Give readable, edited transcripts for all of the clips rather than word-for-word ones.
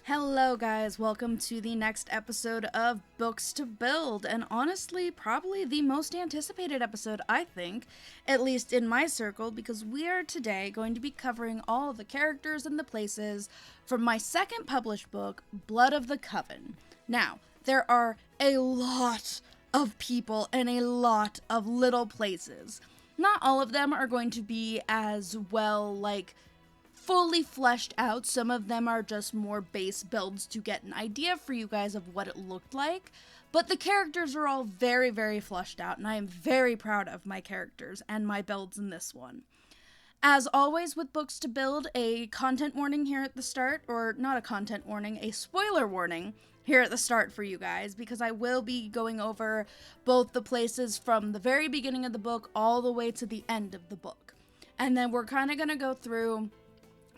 Hello guys, welcome to the next episode of Books to Build, and honestly, probably the most anticipated episode, I think, at least in my circle, because we are today going to be covering all the characters and the places from my second published book, Blood of the Coven. Now, there are a lot of people and a lot of little places. Not all of them are going to be as well, fully fleshed out. Some of them are just more base builds to get an idea for you guys of what it looked like, but the characters are all very, very fleshed out, and I am very proud of my characters and my builds in this one. As always with Books to Build, a content warning here at the start, or not a content warning, a spoiler warning here at the start for you guys, because I will be going over both the places from the very beginning of the book all the way to the end of the book. And then we're kind of going to go through.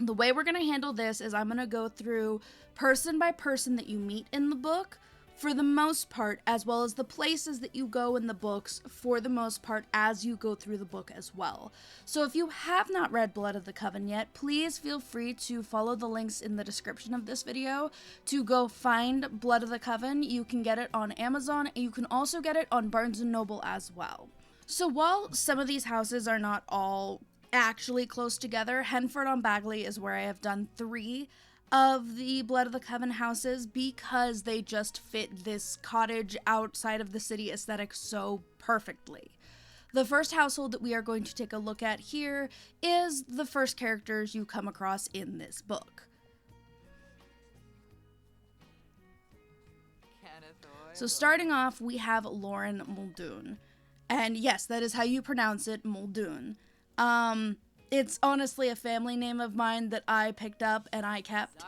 The way we're going to handle this is I'm going to go through person by person that you meet in the book for the most part, as well as the places that you go in the books for the most part as you go through the book as well. So if you have not read Blood of the Coven yet, please feel free to follow the links in the description of this video to go find Blood of the Coven. You can get it on Amazon, and you can also get it on Barnes & Noble as well. So while some of these houses are not all actually close together, Henford-on-Bagley is where I have done 3 of the Blood of the Coven houses because they just fit this cottage outside of the city aesthetic so perfectly. The first household that we are going to take a look at here is the first characters you come across in this book. So starting off, we have Lauren Muldoon. And yes, that is how you pronounce it, Muldoon. It's honestly a family name of mine that I picked up and I kept.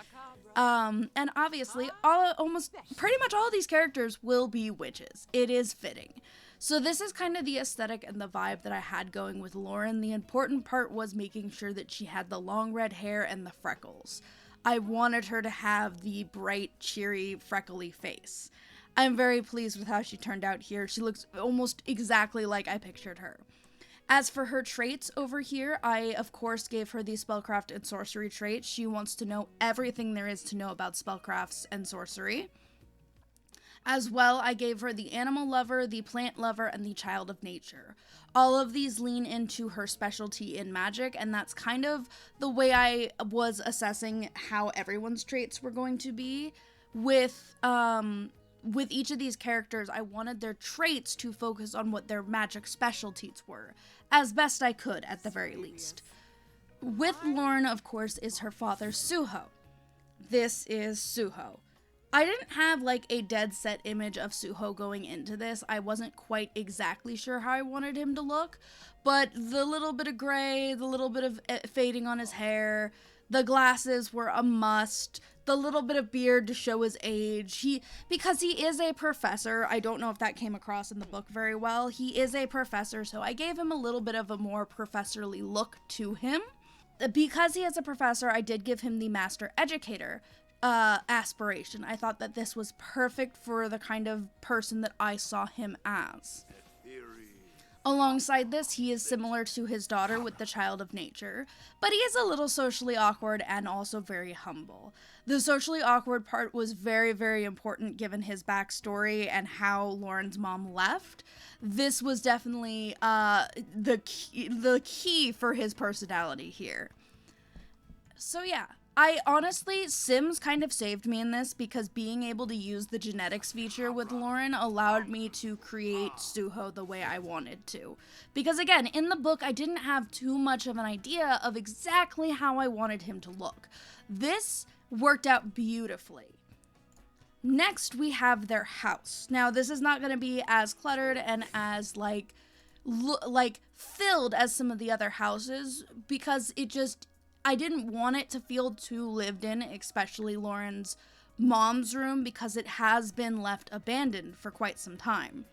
And obviously, almost pretty much all of these characters will be witches. It is fitting. So this is kind of the aesthetic and the vibe that I had going with Lauren. The important part was making sure that she had the long red hair and the freckles. I wanted her to have the bright, cheery, freckly face. I'm very pleased with how she turned out here. She looks almost exactly like I pictured her. As for her traits over here, I, of course, gave her the spellcraft and sorcery trait. She wants to know everything there is to know about spellcrafts and sorcery. As well, I gave her the animal lover, the plant lover, and the child of nature. All of these lean into her specialty in magic, and that's kind of the way I was assessing how everyone's traits were going to be. With each of these characters, I wanted their traits to focus on what their magic specialties were, as best I could, at the very least. With Lauren, of course, is her father, Suho. This is Suho. I didn't have, a dead set image of Suho going into this. I wasn't quite exactly sure how I wanted him to look, but the little bit of gray, the little bit of fading on his hair, the glasses were a must. The little bit of beard to show his age. Because he is a professor, I don't know if that came across in the book very well. He is a professor, so I gave him a little bit of a more professorly look to him. Because he is a professor, I did give him the master educator aspiration. I thought that this was perfect for the kind of person that I saw him as. Alongside this, he is similar to his daughter with the child of nature, but he is a little socially awkward and also very humble. The socially awkward part was very, very important given his backstory and how Lauren's mom left. This was definitely the key for his personality here. So yeah. I honestly, Sims kind of saved me in this because being able to use the genetics feature with Lauren allowed me to create Suho the way I wanted to. Because again, in the book, I didn't have too much of an idea of exactly how I wanted him to look. This worked out beautifully. Next, we have their house. Now, this is not going to be as cluttered and as filled as some of the other houses because I didn't want it to feel too lived in, especially Lauren's mom's room, because it has been left abandoned for quite some time.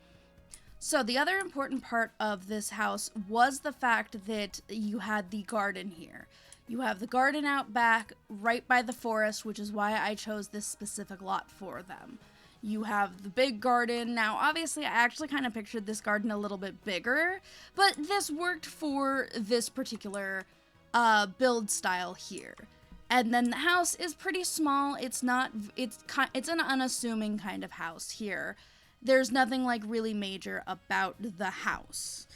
So the other important part of this house was the fact that you had the garden here. You have the garden out back, right by the forest, which is why I chose this specific lot for them. You have the big garden. Now, obviously, I actually kind of pictured this garden a little bit bigger, but this worked for this particular build style here. And then the house is pretty small. It's an unassuming kind of house here. There's nothing like really major about the house.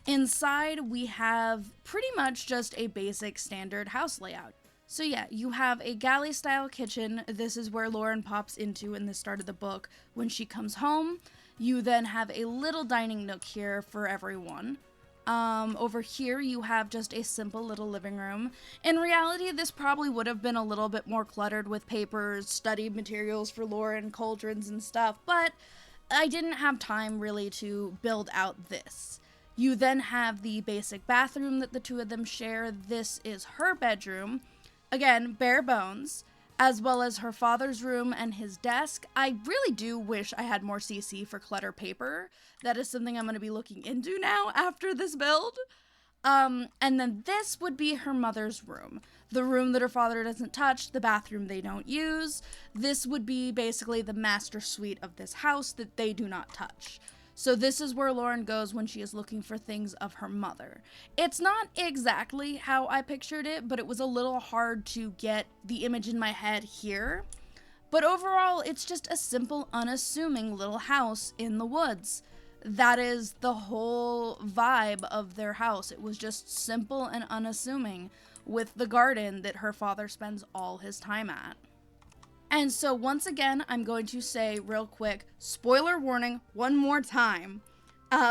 Inside, we have pretty much just a basic standard house layout. So yeah, you have a galley-style kitchen. This is where Lauren pops into in the start of the book when she comes home. You then have a little dining nook here for everyone. Over here, you have just a simple little living room. In reality, this probably would have been a little bit more cluttered with papers, study materials for Lauren, cauldrons, and stuff, but I didn't have time really to build out this. You then have the basic bathroom that the two of them share. This is her bedroom. Again, bare bones, as well as her father's room and his desk. I really do wish I had more CC for clutter paper. That is something I'm going to be looking into now after this build. And then this would be her mother's room. The room that her father doesn't touch, the bathroom they don't use. This would be basically the master suite of this house that they do not touch. So this is where Lauren goes when she is looking for things of her mother. It's not exactly how I pictured it, but it was a little hard to get the image in my head here. But overall, it's just a simple, unassuming little house in the woods. That is the whole vibe of their house. It was just simple and unassuming, with the garden that her father spends all his time at. And so once again, I'm going to say real quick, spoiler warning one more time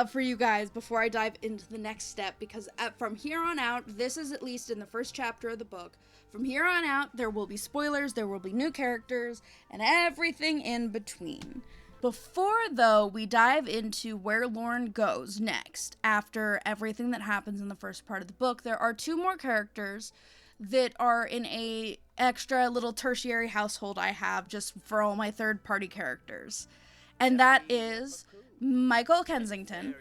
for you guys before I dive into the next step, because from here on out, this is at least in the first chapter of the book, from here on out, there will be spoilers, there will be new characters, and everything in between. Before, though, we dive into where Lauren goes next, after everything that happens in the first part of the book, there are two more characters that are in a extra little tertiary household I have just for all my third-party characters. And that is Michael Kensington,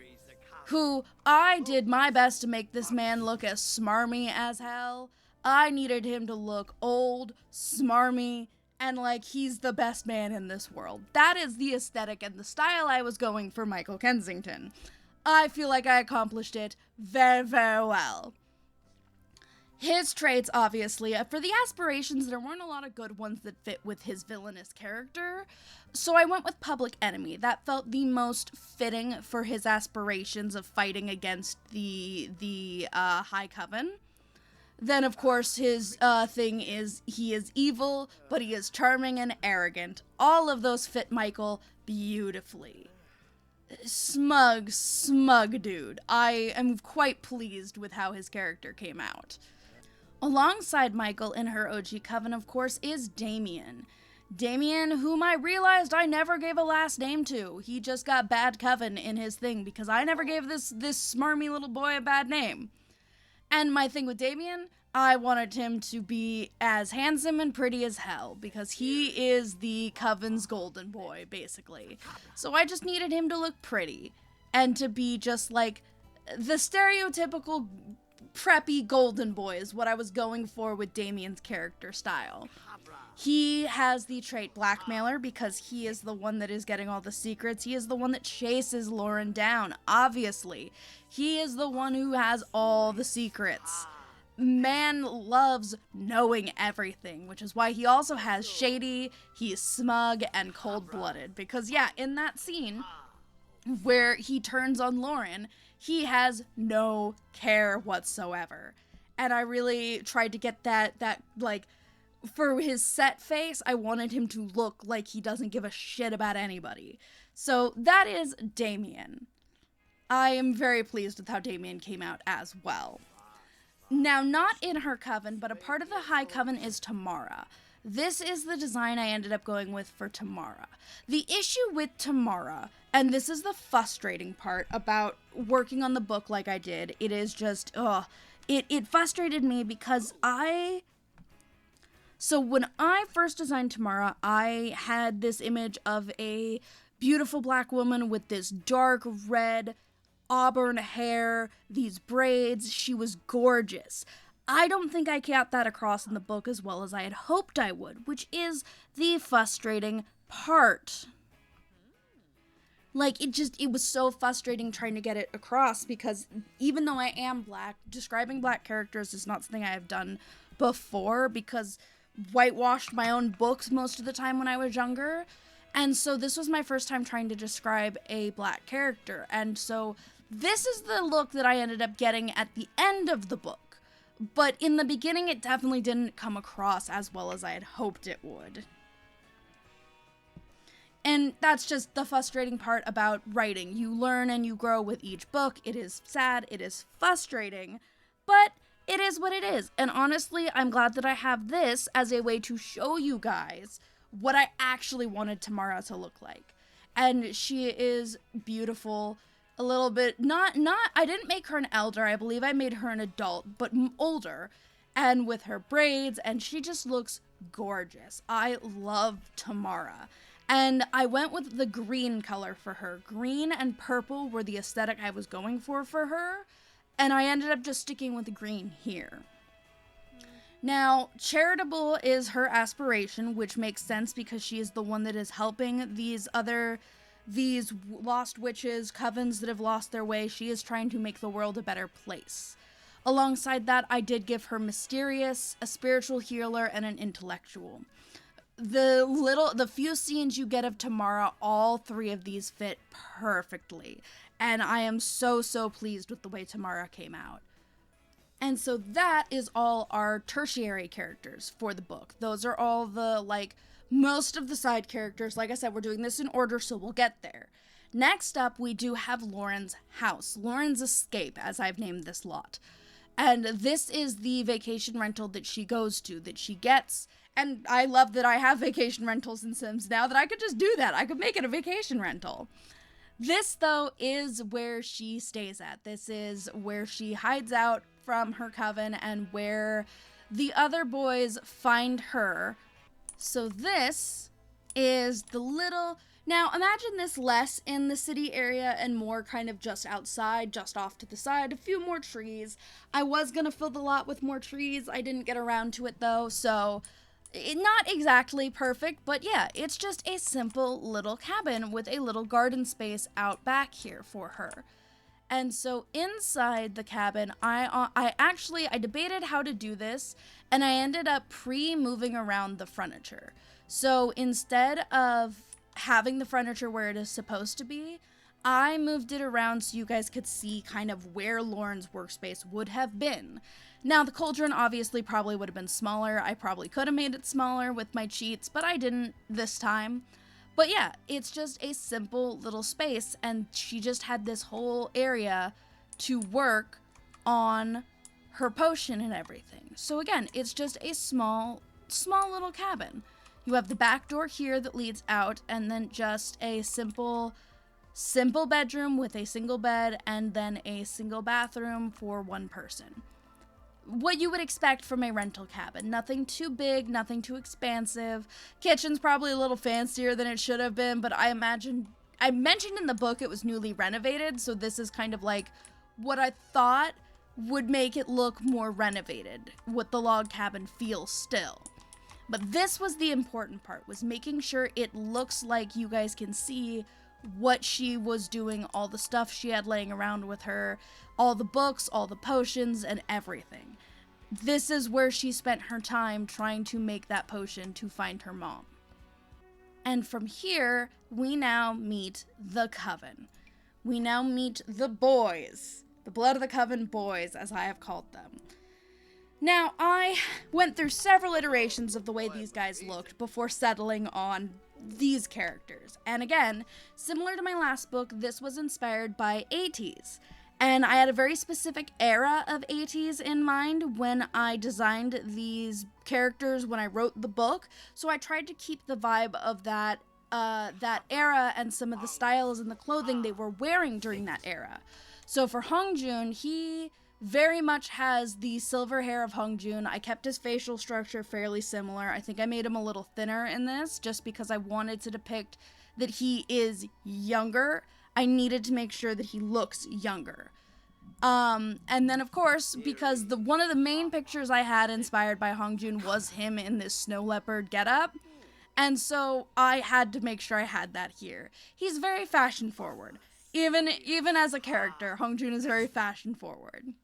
who I did my best to make this man look as smarmy as hell. I needed him to look old, smarmy, and like he's the best man in this world. That is the aesthetic and the style I was going for Michael Kensington. I feel like I accomplished it very, very well. His traits, obviously, for the aspirations, there weren't a lot of good ones that fit with his villainous character, so I went with Public Enemy. That felt the most fitting for his aspirations of fighting against the High Coven. Then, of course, his thing is he is evil, but he is charming and arrogant. All of those fit Michael beautifully. Smug dude. I am quite pleased with how his character came out. Alongside Michael in her OG Coven, of course, is Damien. Damien, whom I realized I never gave a last name to. He just got Bad Coven in his thing because I never gave this smarmy little boy a bad name. And my thing with Damien, I wanted him to be as handsome and pretty as hell because he is the Coven's golden boy, basically. So I just needed him to look pretty and to be just like the stereotypical preppy golden boy is what I was going for with Damien's character style. He has the trait blackmailer because he is the one that is getting all the secrets. He is the one that chases Lauren down, obviously. He is the one who has all the secrets. Man loves knowing everything, which is why he also has shady, he's smug, and cold-blooded. Because yeah, in that scene where he turns on Lauren, he has no care whatsoever. And I really tried to get that like, for his set face, I wanted him to look like he doesn't give a shit about anybody. So that is Damien. I am very pleased with how Damien came out as well. Now, not in her coven, but a part of the High Coven is Tamara. This is the design I ended up going with for Tamara. The issue with Tamara, and this is the frustrating part about working on the book like I did, it is just, it frustrated me because So when I first designed Tamara, I had this image of a beautiful black woman with this dark red auburn hair, these braids. She was gorgeous. I don't think I got that across in the book as well as I had hoped I would, which is the frustrating part. Like, it was so frustrating trying to get it across because even though I am black, describing black characters is not something I have done before because whitewashed my own books most of the time when I was younger. And so this was my first time trying to describe a black character. And so this is the look that I ended up getting at the end of the book. But in the beginning, it definitely didn't come across as well as I had hoped it would. And that's just the frustrating part about writing. You learn and you grow with each book. It is sad, it is frustrating, but it is what it is. And honestly, I'm glad that I have this as a way to show you guys what I actually wanted Tamara to look like. And she is beautiful, a little bit, I didn't make her an elder, I believe I made her an adult, but older, and with her braids, and she just looks gorgeous. I love Tamara. And I went with the green color for her. Green and purple were the aesthetic I was going for her, and I ended up just sticking with the green here. Now, charitable is her aspiration, which makes sense because she is the one that is helping these lost witches, covens that have lost their way. She is trying to make the world a better place. Alongside that, I did give her mysterious, a spiritual healer, and an intellectual. The few scenes you get of Tamara, all three of these fit perfectly. And I am so pleased with the way Tamara came out. And so that is all our tertiary characters for the book. Those are all the, most of the side characters. Like I said, we're doing this in order, so we'll get there. Next up, we do have Lauren's house. Lauren's escape, as I've named this lot. And this is the vacation rental that she goes to, that she gets. And I love that I have vacation rentals in Sims now, that I could just do that. I could make it a vacation rental. This, though, is where she stays at. This is where she hides out from her coven and where the other boys find her. So this is the little... Now, imagine this less in the city area and more kind of just outside, just off to the side, a few more trees. I was going to fill the lot with more trees. I didn't get around to it, though, so... Not exactly perfect, but yeah, it's just a simple little cabin with a little garden space out back here for her. And so inside the cabin, I debated how to do this, and I ended up pre-moving around the furniture. So instead of having the furniture where it is supposed to be, I moved it around so you guys could see kind of where Lauren's workspace would have been. Now, the cauldron obviously probably would have been smaller. I probably could have made it smaller with my cheats, but I didn't this time. But yeah, it's just a simple little space, and she just had this whole area to work on her potion and everything. So again, it's just a small little cabin. You have the back door here that leads out, and then just a simple bedroom with a single bed, and then a single bathroom for one person. What you would expect from a rental cabin. Nothing too big, nothing too expansive. Kitchen's probably a little fancier than it should have been, but I mentioned in the book it was newly renovated, so this is kind of like what I thought would make it look more renovated, what the log cabin feels still. But this was the important part, was making sure it looks like you guys can see what she was doing, all the stuff she had laying around with her, all the books, all the potions, and everything. This is where she spent her time trying to make that potion to find her mom. And from here, we now meet the Coven. We now meet the boys. The Blood of the Coven boys, as I have called them. Now, I went through several iterations of the way these guys looked before settling on these characters. And again, similar to my last book, this was inspired by 80s. And I had a very specific era of 80s in mind when I designed these characters when I wrote the book. So I tried to keep the vibe of that era and some of the styles and the clothing they were wearing during that era. So for Hongjun, he very much has the silver hair of Hongjun. I kept his facial structure fairly similar. I think I made him a little thinner in this just because I wanted to depict that he is younger. I needed to make sure that he looks younger. And then of course, because one of the main pictures I had inspired by Hongjun was him in this snow leopard getup. And so I had to make sure I had that here. He's very fashion forward. Even as a character, Hongjun is very fashion forward.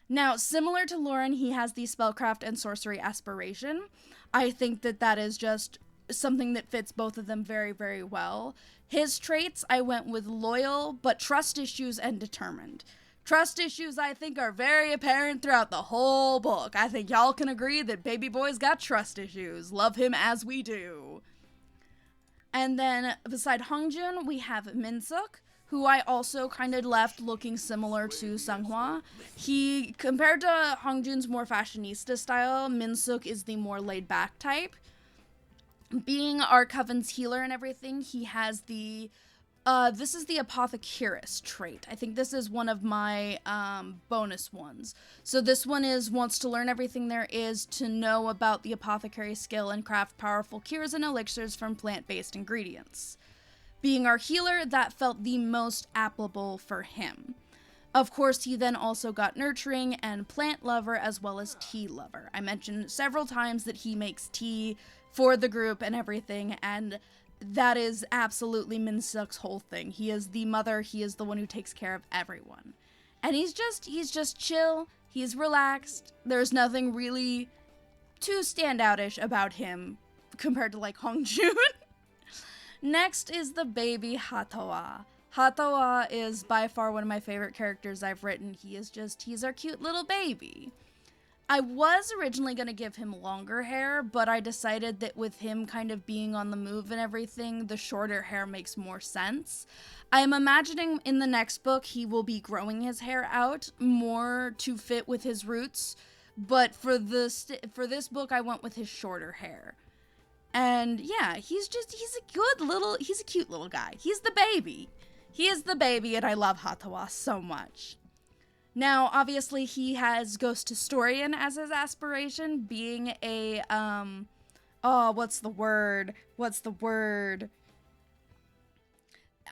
Now, similar to Lauren, he has the spellcraft and sorcery aspiration. I think that that is just something that fits both of them very, very well. His traits, I went with loyal, but trust issues and determined. Trust issues, I think, are very apparent throughout the whole book. I think y'all can agree that baby boy's got trust issues. Love him as we do. And then beside Hongjun, we have Minsuk, who I also kind of left looking similar to Sunghwa. He, compared to Hongjun's more fashionista style, Minsuk is the more laid-back type. Being our Coven's healer and everything, he has the, this is the Apothecarist trait. I think this is one of my bonus ones. So this one is, wants to learn everything there is to know about the apothecary skill and craft powerful cures and elixirs from plant-based ingredients. Being our healer, that felt the most applicable for him. Of course, he then also got nurturing and plant lover as well as tea lover. I mentioned several times that he makes tea for the group and everything, and that is absolutely Minsuk's whole thing. He is the mother, he is the one who takes care of everyone. And he's just chill, he's relaxed, there's nothing really too standoutish about him compared to like Hongjun. Next is the baby Hatawa. Hatawa is by far one of my favorite characters I've written. He's our cute little baby. I was originally going to give him longer hair, but I decided that with him kind of being on the move and everything, the shorter hair makes more sense. I am imagining in the next book he will be growing his hair out more to fit with his roots, but for this book I went with his shorter hair. And yeah, he's a cute little guy. He's the baby. He is the baby, and I love Hatawa so much. Now, obviously, he has Ghost Historian as his aspiration, being a, what's the word?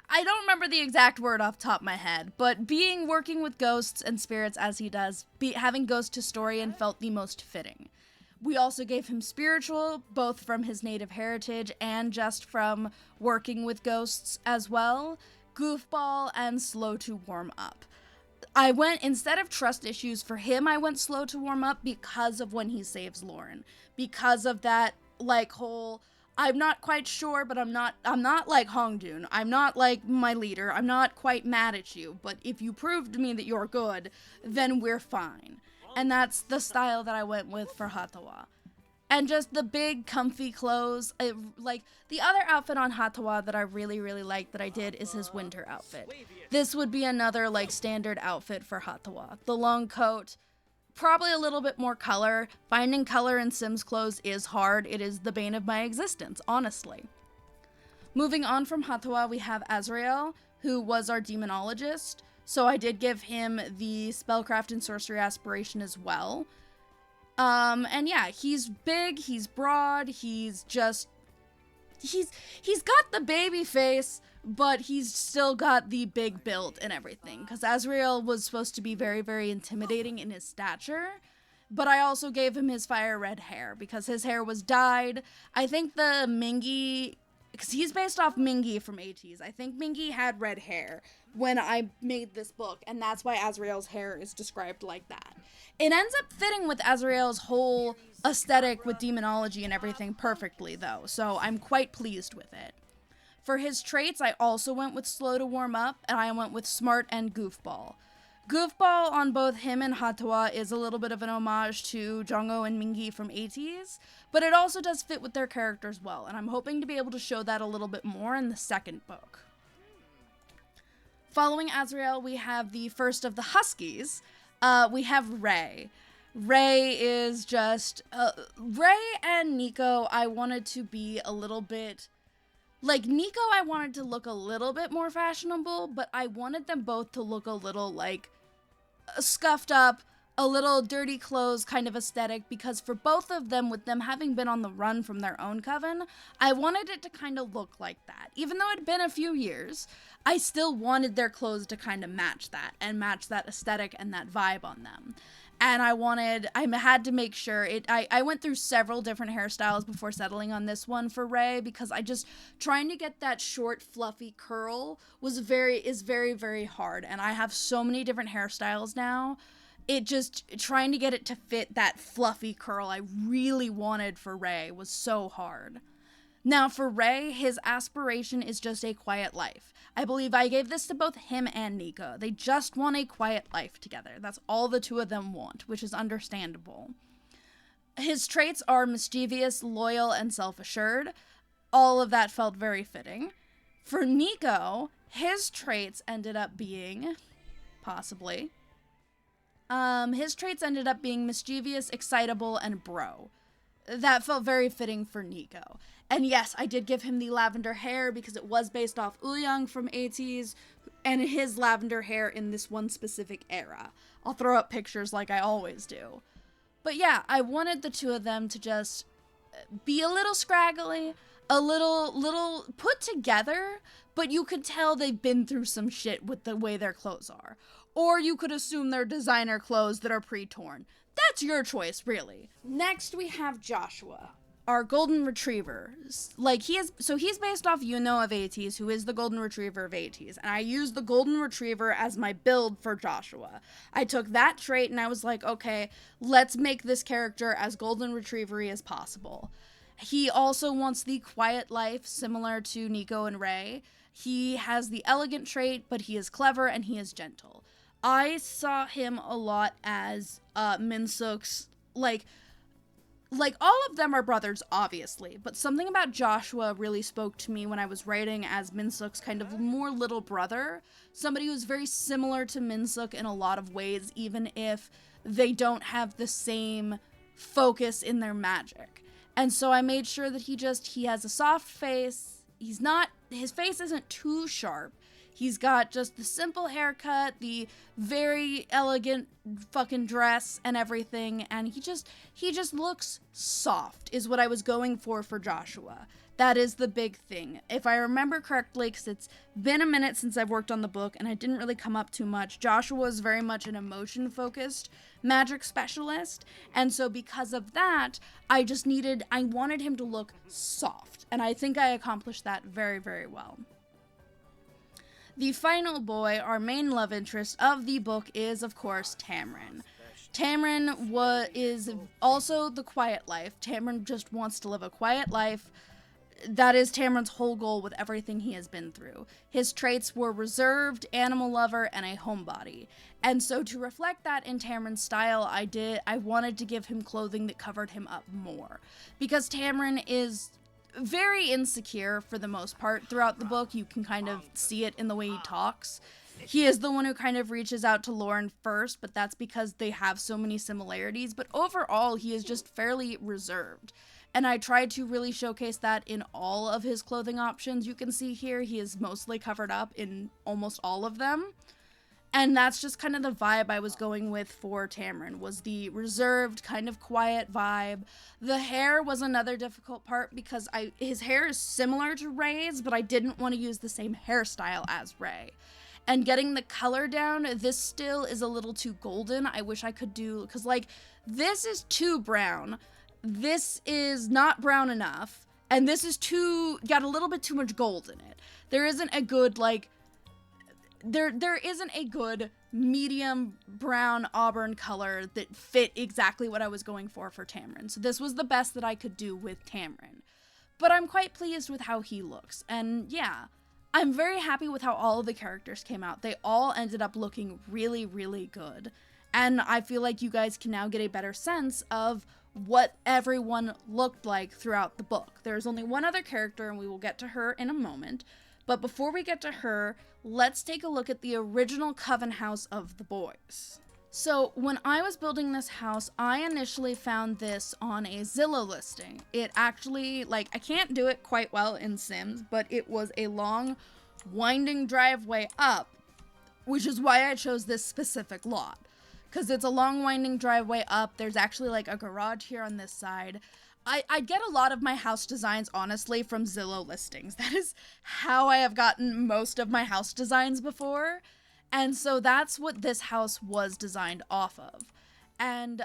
I don't remember the exact word off the top of my head, but working with ghosts and spirits as he does, having Ghost Historian felt the most fitting. We also gave him spiritual, both from his native heritage and just from working with ghosts as well, goofball, and slow to warm up. I went, instead of trust issues for him, I went slow to warm up because of when he saves Lauren. Because of that, like, whole, I'm not quite sure, but I'm not like Hongjun. I'm not like my leader. I'm not quite mad at you, but if you prove to me that you're good, then we're fine. And that's the style that I went with for Hatawa. And just the big, comfy clothes. Like, the other outfit on Hatawa that I really, really like that I did is his winter outfit. This would be another, like, standard outfit for Hatawa. The long coat, probably a little bit more color. Finding color in Sims clothes is hard. It is the bane of my existence, honestly. Moving on from Hatawa, we have Azrael, who was our demonologist. So I did give him the spellcraft and sorcery aspiration as well. And yeah, he's big, he's broad, he's got the baby face, but he's still got the big build and everything. Because Azrael was supposed to be very, very intimidating in his stature. But I also gave him his fire red hair because his hair was dyed. I think the Mingi, because he's based off Mingi from ATs. I think Mingi had red hair when I made this book, and that's why Azrael's hair is described like that. It ends up fitting with Azrael's whole aesthetic with demonology and everything perfectly, though, so I'm quite pleased with it. For his traits, I also went with slow to warm up, and I went with smart and goofball. Goofball on both him and Hatawa is a little bit of an homage to Jongho and Mingi from ATs, but it also does fit with their characters well, and I'm hoping to be able to show that a little bit more in the second book. Following Azrael, we have the first of the Huskies. We have Ray. Ray is just... Ray and Nico, I wanted to be a little bit... Like, Nico, I wanted to look a little bit more fashionable, but I wanted them both to look a little, like, scuffed up, a little dirty clothes kind of aesthetic, because for both of them, with them having been on the run from their own coven, I wanted it to kind of look like that. Even though it had been a few years, I still wanted their clothes to kind of match that, and match that aesthetic and that vibe on them. And I had to make sure I went through several different hairstyles before settling on this one for Ray, because trying to get that short, fluffy curl is very, very hard. And I have so many different hairstyles now. it just, trying to get it to fit that fluffy curl I really wanted for Ray was so hard. Now for Ray, his aspiration is just a quiet life. I believe I gave this to both him and Nico. They just want a quiet life together. That's all the two of them want, which is understandable. His traits are mischievous, loyal, and self-assured. All of that felt very fitting. For Nico, his traits ended up being, possibly, mischievous, excitable, and bro. That felt very fitting for Nico. And yes, I did give him the lavender hair because it was based off Uyang from ATEEZ and his lavender hair in this one specific era. I'll throw up pictures like I always do. But yeah, I wanted the two of them to just be a little scraggly, a little put together, but you could tell they've been through some shit with the way their clothes are. Or you could assume they're designer clothes that are pre-torn. That's your choice, really. Next, we have Joshua, our golden retriever. He's based off Yuno of ATEEZ, who is the golden retriever of ATEEZ, and I used the golden retriever as my build for Joshua. I took that trait and I was like, okay, let's make this character as golden retriever-y as possible. He also wants the quiet life, similar to Nico and Ray. He has the elegant trait, but he is clever and he is gentle. I saw him a lot as Minseok's, like all of them are brothers, obviously, but something about Joshua really spoke to me when I was writing as Minseok's kind of more little brother, somebody who's very similar to Minseok in a lot of ways, even if they don't have the same focus in their magic. And so I made sure that he has a soft face. His face isn't too sharp. He's got just the simple haircut, the very elegant fucking dress and everything, and he just looks soft, is what I was going for Joshua. That is the big thing. If I remember correctly, because it's been a minute since I've worked on the book, and I didn't really come up too much, Joshua is very much an emotion-focused magic specialist, and so because of that, I wanted him to look soft, and I think I accomplished that very, very well. The final boy, our main love interest of the book, is, of course, Tamrin. Tamrin is also the quiet life. Tamrin just wants to live a quiet life. That is Tamrin's whole goal with everything he has been through. His traits were reserved, animal lover, and a homebody. And so to reflect that in Tamrin's style, I wanted to give him clothing that covered him up more. Because Tamrin is very insecure for the most part throughout the book. You can kind of see it in the way he talks. He is the one who kind of reaches out to Lauren first, but that's because they have so many similarities. But overall, he is just fairly reserved. And I tried to really showcase that in all of his clothing options. You can see here he is mostly covered up in almost all of them. And that's just kind of the vibe I was going with for Tamrin, was the reserved, kind of quiet vibe. The hair was another difficult part because his hair is similar to Ray's, but I didn't want to use the same hairstyle as Ray. And getting the color down, this still is a little too golden. I wish I could do, because this is too brown. This is not brown enough. And this is got a little bit too much gold in it. There isn't a good, there isn't a good medium brown auburn color that fit exactly what I was going for Tamrin. So this was the best that I could do with Tamrin. But I'm quite pleased with how he looks. And yeah, I'm very happy with how all of the characters came out. They all ended up looking really, really good. And I feel like you guys can now get a better sense of what everyone looked like throughout the book. There's only one other character, and we will get to her in a moment. But before we get to her, let's take a look at the original Coven house of the boys. So when I was building this house, I initially found this on a Zillow listing. It actually, I can't do it quite well in Sims, but it was a long, winding driveway up, which is why I chose this specific lot. Because it's a long, winding driveway up. There's actually, a garage here on this side. I get a lot of my house designs, honestly, from Zillow listings. That is how I have gotten most of my house designs before. And so that's what this house was designed off of. And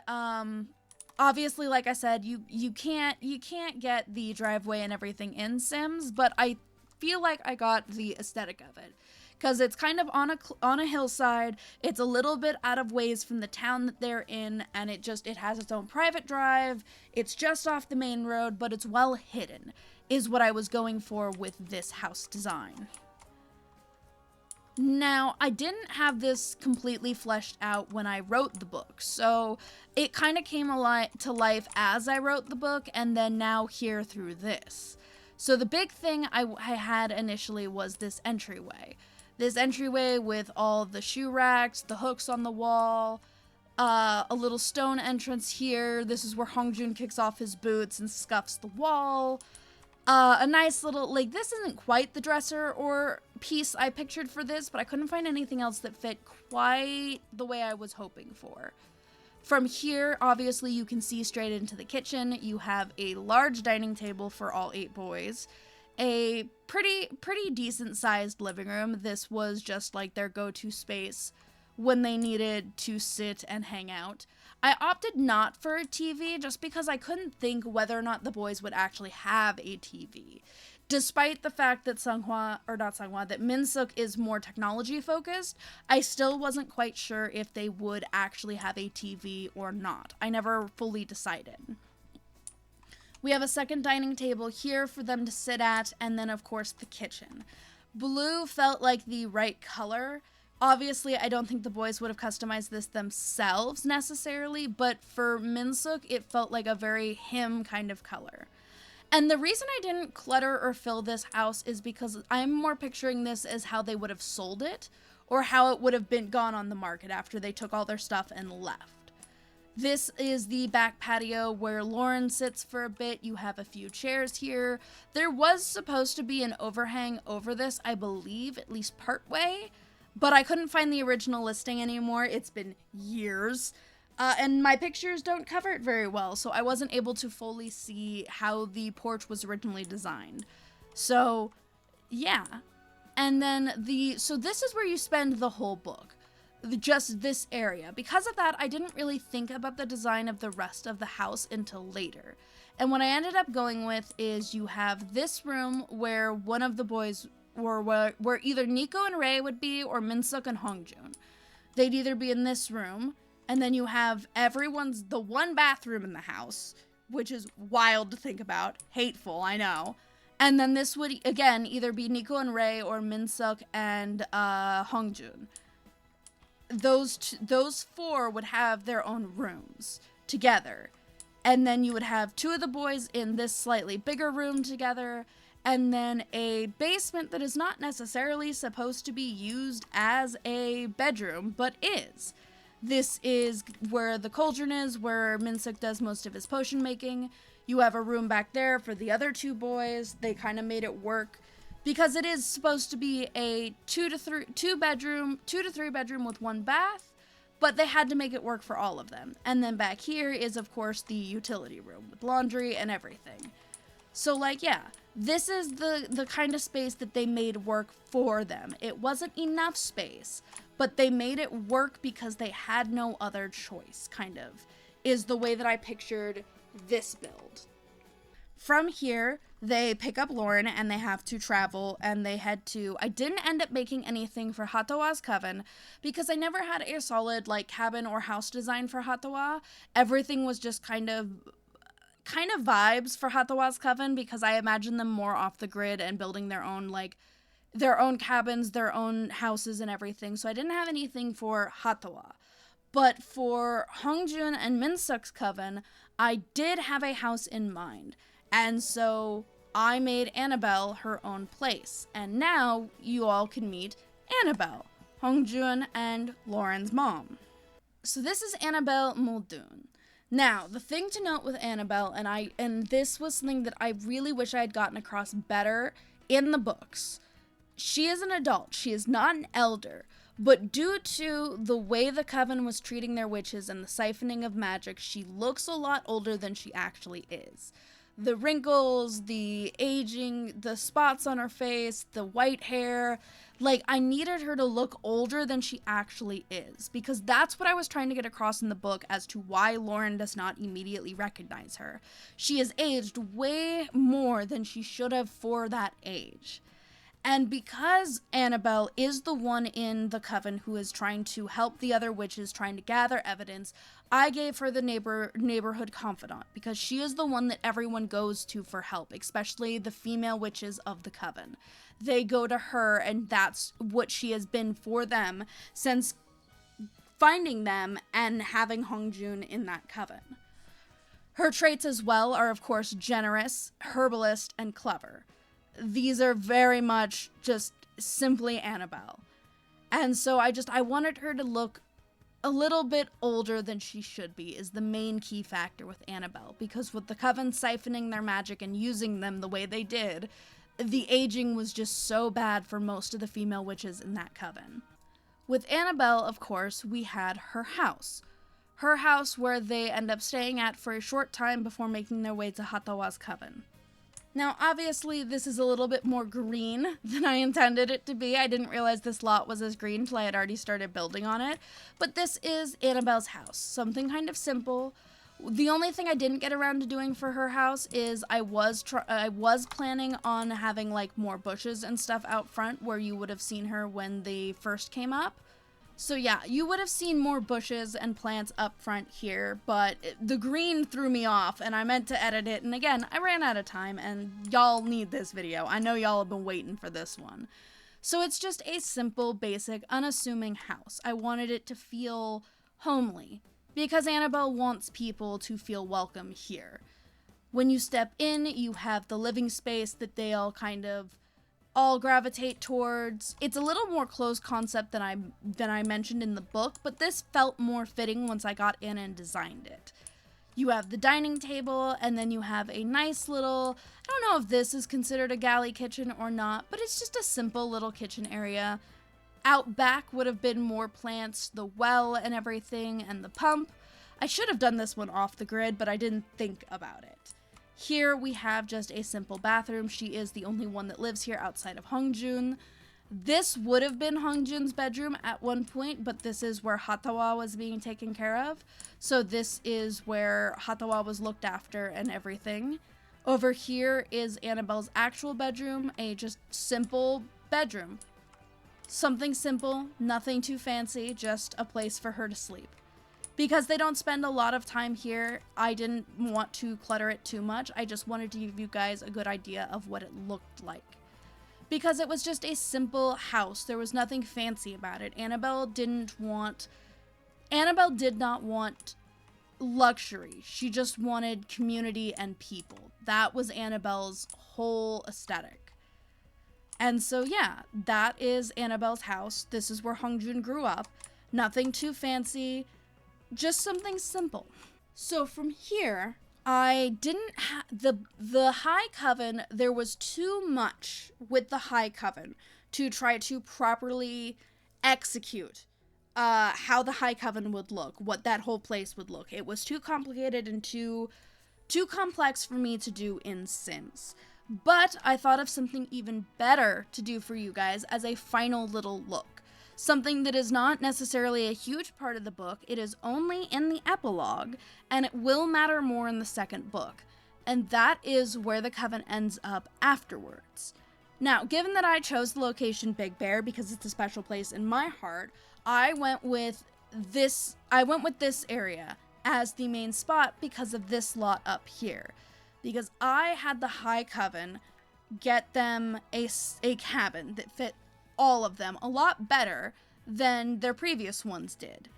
obviously, like I said, you can't get the driveway and everything in Sims, but I feel like I got the aesthetic of it. because it's kind of on a hillside. It's a little bit out of ways from the town that they're in, and it has its own private drive. It's just off the main road, but it's well hidden, is what I was going for with this house design. Now, I didn't have this completely fleshed out when I wrote the book, so it kind of came to life as I wrote the book, and then now here through this. So the big thing I had initially was this entryway. This entryway with all the shoe racks, the hooks on the wall, a little stone entrance here. This is where Hongjun kicks off his boots and scuffs the wall. A nice little, like, this isn't quite the dresser or piece I pictured for this, but I couldn't find anything else that fit quite the way I was hoping for. From here, obviously, you can see straight into the kitchen. You have a large dining table for all 8 boys, a pretty decent-sized living room. This was just like their go-to space when they needed to sit and hang out. I opted not for a TV just because I couldn't think whether or not the boys would actually have a TV. Despite the fact that that Minsuk is more technology focused, I still wasn't quite sure if they would actually have a TV or not. I never fully decided. We have a second dining table here for them to sit at, and then of course the kitchen. Blue felt like the right color. Obviously, I don't think the boys would have customized this themselves necessarily, but for Minsuk, it felt like a very him kind of color. And the reason I didn't clutter or fill this house is because I'm more picturing this as how they would have sold it, or how it would have been gone on the market after they took all their stuff and left. This is the back patio where Lauren sits for a bit. You have a few chairs here. There was supposed to be an overhang over this, I believe, at least part way. But I couldn't find the original listing anymore. It's been years. And my pictures don't cover it very well, so I wasn't able to fully see how the porch was originally designed. So, yeah. And then so this is where you spend the whole book. Just this area. Because of that, I didn't really think about the design of the rest of the house until later. And what I ended up going with is you have this room where one of the boys, or where either Nico and Rei would be, or Minsuk and Hongjun. They'd either be in this room, and then you have the one bathroom in the house, which is wild to think about. Hateful, I know. And then this would, again, either be Nico and Rei, or Minsuk and Hongjun. Those 4 would have their own rooms together. And then you would have 2 of the boys in this slightly bigger room together, and then a basement that is not necessarily supposed to be used as a bedroom, but is. This is where the cauldron is, where Minsuk does most of his potion making. You have a room back there for the other 2 boys. They kind of made it work because it is supposed to be a 2 to 3 bedroom with 1 bath, but they had to make it work for all of them. And then back here is, of course, the utility room with laundry and everything. So, like, yeah, this is the kind of space that they made work for them. It wasn't enough space, but they made it work because they had no other choice, kind of, is the way that I pictured this build. From here, they pick up Lauren and they have to travel, and they head to, I didn't end up making anything for Hatawa's Coven because I never had a solid, like, cabin or house design for Hatawa. Everything was just kind of vibes for Hatawa's Coven because I imagine them more off the grid and building their own cabins, their own houses and everything. So I didn't have anything for Hatawa. But for Hongjun and Minsuk's Coven, I did have a house in mind. And so I made Annabelle her own place. And now you all can meet Annabelle, Hongjun and Lauren's mom. So this is Annabelle Muldoon. Now, the thing to note with Annabelle, and this was something that I really wish I had gotten across better in the books. She is an adult. She is not an elder. But due to the way the Coven was treating their witches and the siphoning of magic, she looks a lot older than she actually is. The wrinkles, the aging, the spots on her face, the white hair, like, I needed her to look older than she actually is, because that's what I was trying to get across in the book as to why Lauren does not immediately recognize her. She has aged way more than she should have for that age. And because Annabelle is the one in the Coven who is trying to help the other witches, trying to gather evidence, I gave her the neighborhood confidant, because she is the one that everyone goes to for help, especially the female witches of the Coven. They go to her, and that's what she has been for them since finding them and having Hongjun in that Coven. Her traits as well are, of course, generous, herbalist, and clever. These are very much just simply Annabelle. And so I wanted her to look a little bit older than she should be, is the main key factor with Annabelle. Because with the Coven siphoning their magic and using them the way they did, the aging was just so bad for most of the female witches in that Coven. With Annabelle, of course, we had her house. Her house where they end up staying at for a short time before making their way to Hatawa's Coven. Now, obviously, this is a little bit more green than I intended it to be. I didn't realize this lot was as green until I had already started building on it. But this is Annabelle's house. Something kind of simple. The only thing I didn't get around to doing for her house is I was planning on having, like, more bushes and stuff out front where you would have seen her when they first came up. So yeah, you would have seen more bushes and plants up front here, but the green threw me off, and I meant to edit it, and again, I ran out of time, and y'all need this video. I know y'all have been waiting for this one. So it's just a simple, basic, unassuming house. I wanted it to feel homely, because Annabelle wants people to feel welcome here. When you step in, you have the living space that they all kind of gravitate towards. It's a little more closed concept than I mentioned in the book, but this felt more fitting once I got in and designed it. You have the dining table, and then you have a nice little, I don't know if this is considered a galley kitchen or not, but it's just a simple little kitchen area. Out back would have been more plants, the well and everything, and the pump. I should have done this one off the grid, but I didn't think about it. Here we have just a simple bathroom. She is the only one that lives here outside of Hongjun. This would have been Hongjun's bedroom at one point, but this is where Hatawa was being taken care of. So this is where Hatawa was looked after and everything. Over here is Annabelle's actual bedroom, a just simple bedroom. Something simple, nothing too fancy, just a place for her to sleep. Because they don't spend a lot of time here, I didn't want to clutter it too much. I just wanted to give you guys a good idea of what it looked like. Because it was just a simple house. There was nothing fancy about it. Annabelle did not want luxury. She just wanted community and people. That was Annabelle's whole aesthetic. And so yeah, that is Annabelle's house. This is where Hongjun grew up. Nothing too fancy. Just something simple. So from here, I didn't have the High Coven. There was too much with the High Coven to try to properly execute how the High Coven would look, what that whole place would look. It was too complicated and too complex for me to do in Sims. But I thought of something even better to do for you guys as a final little look. Something that is not necessarily a huge part of the book. It is only in the epilogue, and it will matter more in the second book. And that is where the Coven ends up afterwards. Now, given that I chose the location Big Bear because it's a special place in my heart, I went with this area as the main spot because of this lot up here. Because I had the High Coven get them a cabin that fit all of them a lot better than their previous ones did.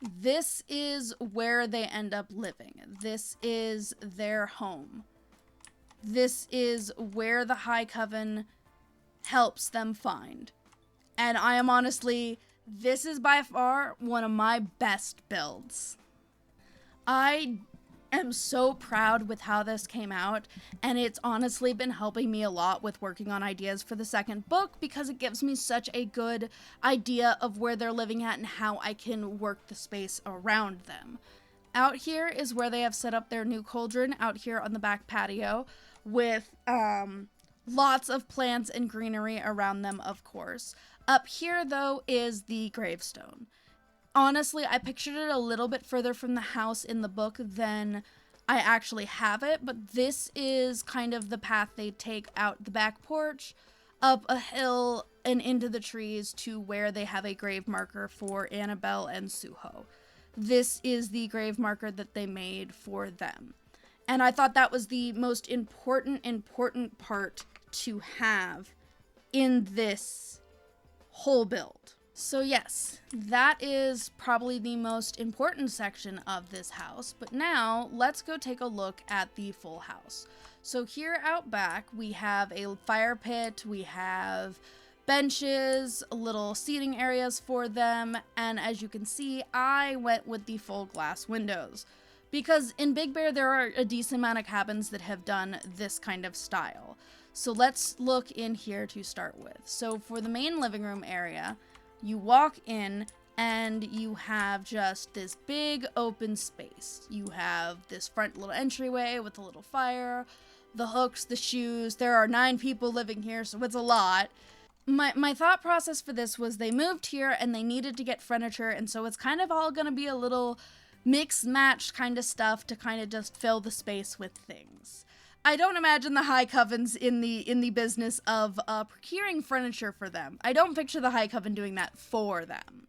This is where they end up living. This is their home. This is where the High Coven helps them find. And I am honestly, this is by far one of my best builds. I am so proud with how this came out, and it's honestly been helping me a lot with working on ideas for the second book because it gives me such a good idea of where they're living at and how I can work the space around them. Out here is where they have set up their new cauldron out here on the back patio with lots of plants and greenery around them, of course. Up here, though, is the gravestone. Honestly, I pictured it a little bit further from the house in the book than I actually have it, but this is kind of the path they take out the back porch. up a hill and into the trees to where they have a grave marker for Annabelle and Suho. This is the grave marker that they made for them. And I thought that was the most important part to have in this whole build. So yes, that is probably the most important section of this house, but now let's go take a look at the full house. So here out back, we have a fire pit, we have benches, little seating areas for them, and as you can see, I went with the full glass windows. Because in Big Bear, there are a decent amount of cabins that have done this kind of style. So let's look in here to start with. So for the main living room area, you walk in and you have just this big open space. You have this front little entryway with a little fire, the hooks, the shoes. There are 9 people living here, so it's a lot. My thought process for this was they moved here and they needed to get furniture, and so it's kind of all gonna be a little mix-match kind of stuff to kind of just fill the space with things. I don't imagine the High Coven's in the business of procuring furniture for them. I don't picture the High Coven doing that for them.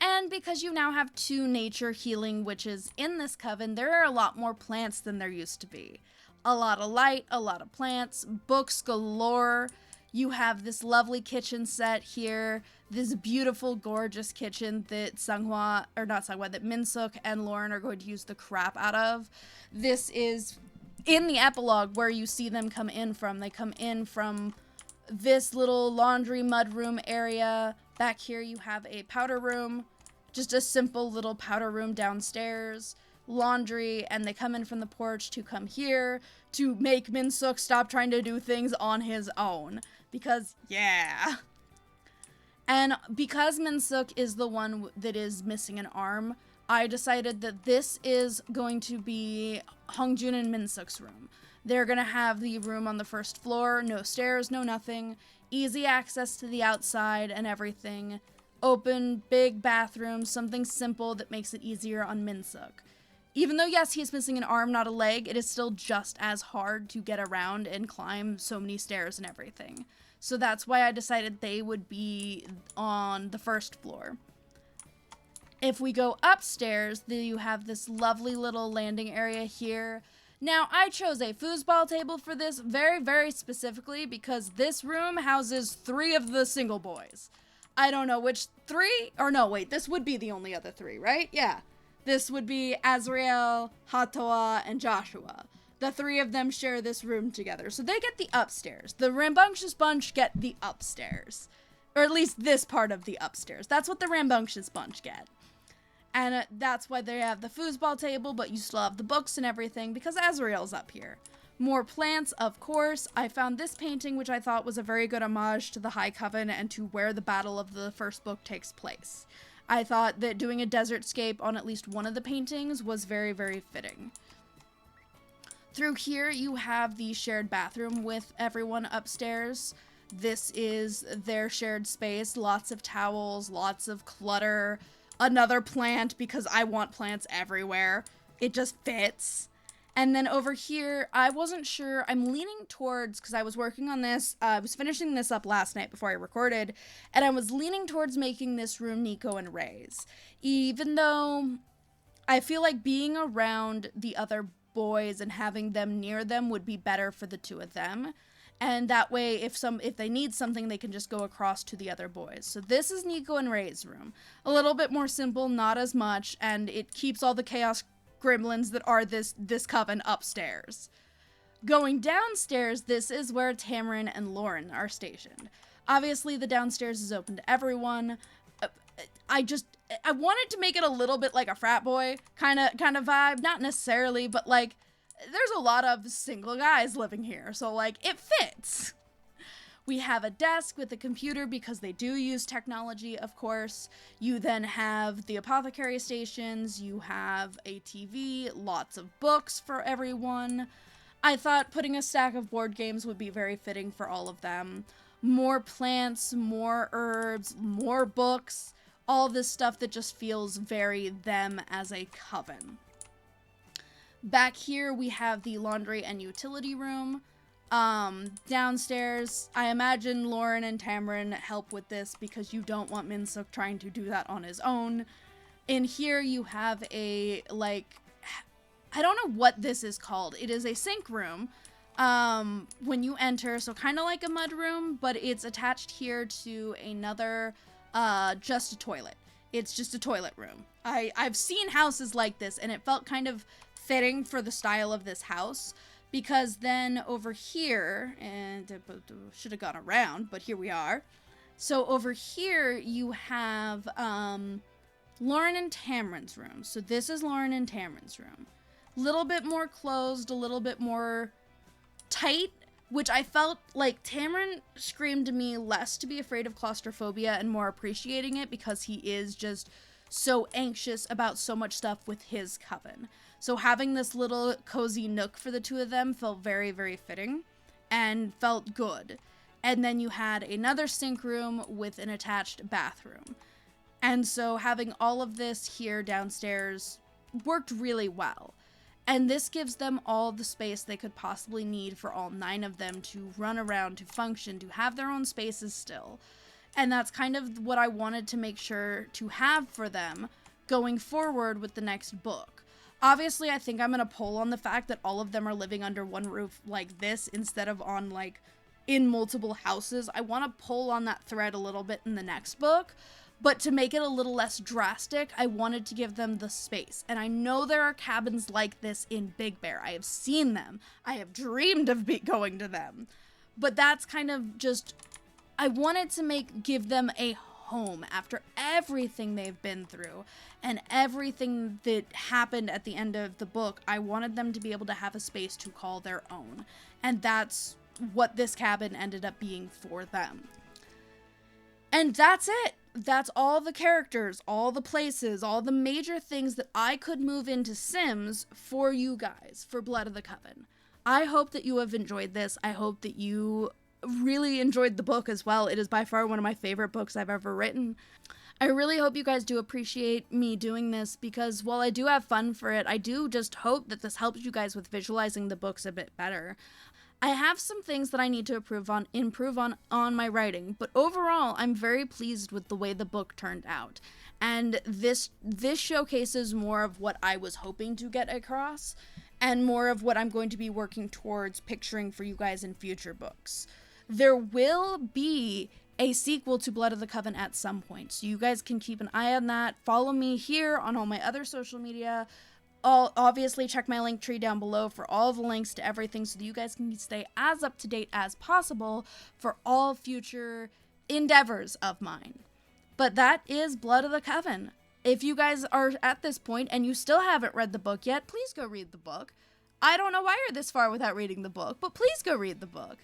And because you now have 2 nature healing witches in this coven, there are a lot more plants than there used to be. A lot of light, a lot of plants, books galore. You have this lovely kitchen set here, this beautiful, gorgeous kitchen that that Minsuk and Lauren are going to use the crap out of. This is in the epilogue where you see them come in from. They come in from this little laundry mudroom area. Back here you have a powder room, just a simple little powder room downstairs, laundry, and they come in from the porch to come here to make Minsuk stop trying to do things on his own. Because, yeah. And because Minsuk is the one that is missing an arm, I decided that this is going to be Hongjun and Minsuk's room. They're going to have the room on the first floor, no stairs, no nothing, easy access to the outside and everything, open, big bathroom, something simple that makes it easier on Minsuk. Even though, yes, he's missing an arm, not a leg, it is still just as hard to get around and climb so many stairs and everything. So that's why I decided they would be on the first floor. If we go upstairs, you have this lovely little landing area here. Now, I chose a foosball table for this very specifically because this room houses 3 of the single boys. I don't know which 3, or no, wait, this would be the only other 3, right? Yeah. This would be Azrael, Hatoa, and Joshua. The 3 of them share this room together, so they get the upstairs. The rambunctious bunch get the upstairs. Or at least this part of the upstairs. That's what the rambunctious bunch get. And that's why they have the foosball table, but you still have the books and everything, because Azrael's up here. More plants, of course. I found this painting, which I thought was a very good homage to the High Coven and to where the battle of the first book takes place. I thought that doing a desert scape on at least one of the paintings was very fitting. Through here, you have the shared bathroom with everyone upstairs. This is their shared space. Lots of towels, lots of clutter. Another plant, because I want plants everywhere. It just fits. And then over here, I wasn't sure. I'm leaning towards, because I was working on this. I was finishing this up last night before I recorded. And I was leaning towards making this room Nico and Ray's. Even though I feel like being around the other boys and having them near them would be better for the 2 of them. And that way, if they need something, they can just go across to the other boys. So this is Nico and Ray's room. A little bit more simple, not as much, and it keeps all the chaos gremlins that are this coven upstairs. Going downstairs, this is where Tamarin and Lauren are stationed. Obviously, the downstairs is open to everyone. I wanted to make it a little bit like a frat boy kind of vibe. Not necessarily, but like, there's a lot of single guys living here, so like, it fits. We have a desk with a computer because they do use technology, of course. You then have the apothecary stations, you have a TV, lots of books for everyone. I thought putting a stack of board games would be very fitting for all of them. More plants, more herbs, more books, all this stuff that just feels very them as a coven. Back here we have the laundry and utility room. Downstairs, I imagine Lauren and Tamarin help with this because you don't want Minsuk trying to do that on his own. In here, you have a, like, I don't know what this is called. It is a sink room when you enter, so kind of like a mud room, but it's attached here to another, just a toilet. It's just a toilet room. I've seen houses like this, and it felt kind of fitting for the style of this house, because then over here, and should have gone around, but here we are. So over here, you have Lauren and Tamarin's room. So this is Lauren and Tamarin's room. Little bit more closed, a little bit more tight, which I felt like Tamarin screamed to me less to be afraid of claustrophobia and more appreciating it because he is just so anxious about so much stuff with his coven. So having this little cozy nook for the two of them felt very, very fitting and felt good. And then you had another sink room with an attached bathroom. And so having all of this here downstairs worked really well. And this gives them all the space they could possibly need for all 9 of them to run around, to function, to have their own spaces still. And that's kind of what I wanted to make sure to have for them going forward with the next book. Obviously, I think I'm going to pull on the fact that all of them are living under one roof like this instead of on, like, in multiple houses. I want to pull on that thread a little bit in the next book. But to make it a little less drastic, I wanted to give them the space. And I know there are cabins like this in Big Bear. I have seen them. I have dreamed of going to them. But that's kind of just, I wanted to give them a home after everything they've been through and everything that happened at the end of the book. I wanted them to be able to have a space to call their own. And that's what this cabin ended up being for them. And that's it. That's all the characters, all the places, all the major things that I could move into Sims for you guys, for Blood of the Coven. I hope that you have enjoyed this. I hope that you really enjoyed the book as well. It is by far one of my favorite books I've ever written. I really hope you guys do appreciate me doing this because while I do have fun for it, I do just hope that this helps you guys with visualizing the books a bit better. I have some things that I need to improve on my writing, but overall, I'm very pleased with the way the book turned out. And this showcases more of what I was hoping to get across, and more of what I'm going to be working towards picturing for you guys in future books. There will be a sequel to Blood of the Coven at some point, so you guys can keep an eye on that. Follow me here on all my other social media. Obviously check my link tree down below for all the links to everything so that you guys can stay as up to date as possible for all future endeavors of mine. But that is Blood of the Coven. If you guys are at this point and you still haven't read the book yet, please go read the book. I don't know why you're this far without reading the book, but please go read the book.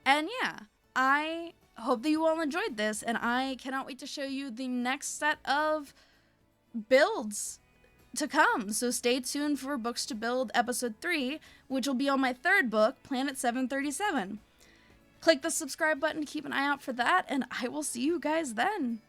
And yeah, I hope that you all enjoyed this, and I cannot wait to show you the next set of builds to come. So stay tuned for Books to Build episode 3, which will be on my 3rd book, Planet 737. Click the subscribe button to keep an eye out for that, and I will see you guys then.